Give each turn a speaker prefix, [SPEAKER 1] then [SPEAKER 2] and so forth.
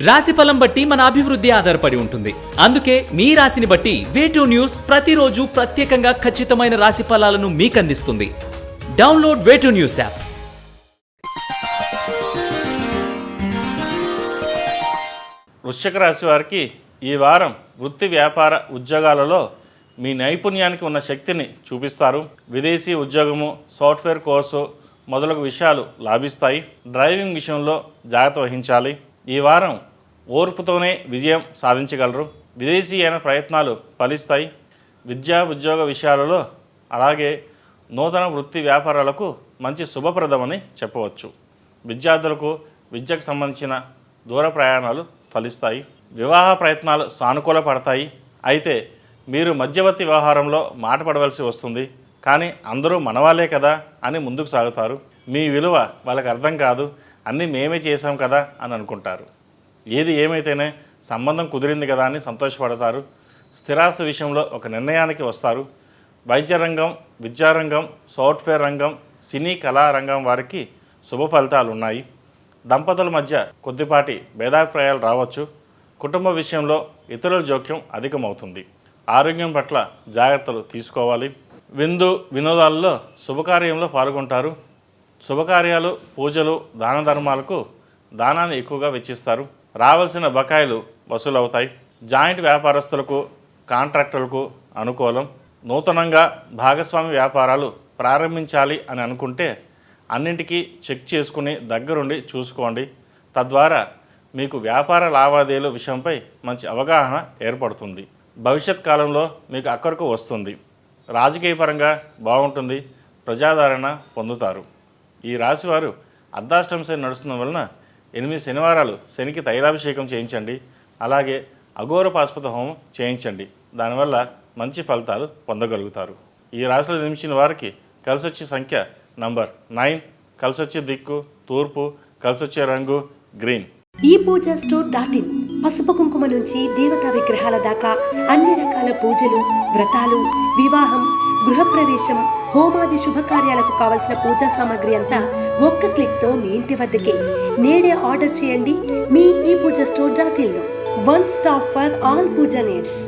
[SPEAKER 1] రాశిఫలం బట్టి మన అభివృద్ధి ఆధారపడి ఉంటుంది. అందుకే మీ రాశిని బట్టి వే2 న్యూస్ ప్రతిరోజు ప్రత్యేకంగా ఖచ్చితమైన రాశి ఫలాలను మీకు అందిస్తుంది. Download way two news app.
[SPEAKER 2] వృశ్చిక రాశి వారికి ఈ వారం వృత్తి, వ్యాపార, ఉద్యోగాలలో మీ నైపుణ్యానికి ఉన్న శక్తిని చూపిస్తారు. విదేశీ ఉద్యోగము, సాఫ్ట్వేర్ కోర్సు మొదలగు విషయాలు లాభిస్తాయి. డ్రైవింగ్ విషయంలో జాగ్రత్త వహించాలి. ఈ వారం ఓర్పుతోనే విజయం సాధించగలరు. విదేశీయైన ప్రయత్నాలు ఫలిస్తాయి. విద్యా, ఉద్యోగ విషయాలలో అలాగే నూతన వృత్తి వ్యాపారాలకు మంచి శుభప్రదమని చెప్పవచ్చు. విద్యార్థులకు విద్యకు సంబంధించిన దూర ప్రయాణాలు ఫలిస్తాయి. వివాహ ప్రయత్నాలు సానుకూల పడతాయి. అయితే మీరు మధ్యవర్తి వ్యవహారంలో మాట పడవలసి వస్తుంది. కానీ అందరూ మనవాళ్ళే కదా అని ముందుకు సాగుతారు. మీ విలువ వాళ్ళకి అర్థం కాదు, అన్నీ మేమే చేసాం కదా అని అనుకుంటారు. ఏది ఏమైతేనే సంబంధం కుదిరింది కదా అని సంతోషపడతారు. స్థిరాస్తి విషయంలో ఒక నిర్ణయానికి వస్తారు. వైద్య రంగం, విద్యారంగం, సాఫ్ట్వేర్ రంగం, సినీ కళారంగం వారికి శుభ ఫలితాలు ఉన్నాయి. దంపతుల మధ్య కొద్దిపాటి భేదాభిప్రాయాలు రావచ్చు. కుటుంబ విషయంలో ఇతరుల జోక్యం అధికమవుతుంది. ఆరోగ్యం పట్ల జాగ్రత్తలు తీసుకోవాలి. విందు వినోదాలలో శుభకార్యంలో పాల్గొంటారు. శుభకార్యాలు, పూజలు, దాన ధర్మాలకు దానాన్ని ఎక్కువగా వెచ్చిస్తారు. రావాల్సిన బకాయిలు వసూలవుతాయి. జాయింట్ వ్యాపారస్తులకు, కాంట్రాక్టర్లకు అనుకూలం. నూతనంగా భాగస్వామి వ్యాపారాలు ప్రారంభించాలి అని అనుకుంటే అన్నింటికీ చెక్ చేసుకుని దగ్గరుండి చూసుకోండి. తద్వారా మీకు వ్యాపార లావాదేవీల విషయంపై మంచి అవగాహన ఏర్పడుతుంది. భవిష్యత్ కాలంలో మీకు అక్కరకు వస్తుంది. రాజకీయ పరంగా బాగుంటుంది. ప్రజాదరణ పొందుతారు. ఈ రాశివారు అర్ధాష్టమ శని నడుస్తున్న వలన 8 శనివారాలు శనికి తైలాభిషేకం చేయించండి. అలాగే అఘోర పాశుపత హోమం చేయించండి. దానివల్ల మంచి ఫలితాలు పొందగలుగుతారు. ఈ రాశిలో జన్మించిన వారికి కలిసొచ్చే సంఖ్య నంబర్ 9, కలిసొచ్చే దిక్కు తూర్పు, కలిసొచ్చే రంగు గ్రీన్.
[SPEAKER 3] ఈ పూజా స్టోర్.in పసుపు కుంకుమ నుంచి దేవతా విగ్రహాల దాకా అన్ని రకాల పూజలు, వ్రతాలు, వివాహం, గృహప్రవేశం, హోమాది శుభకార్యాలకు కావలసిన పూజా సామాగ్రి అంతా ఒక్క క్లిక్తో మీ ఇంటి వద్దకే. నేడే ఆర్డర్ చేయండి మీ ఈ పూజా స్టోర్.in లో. One stop for all puja needs.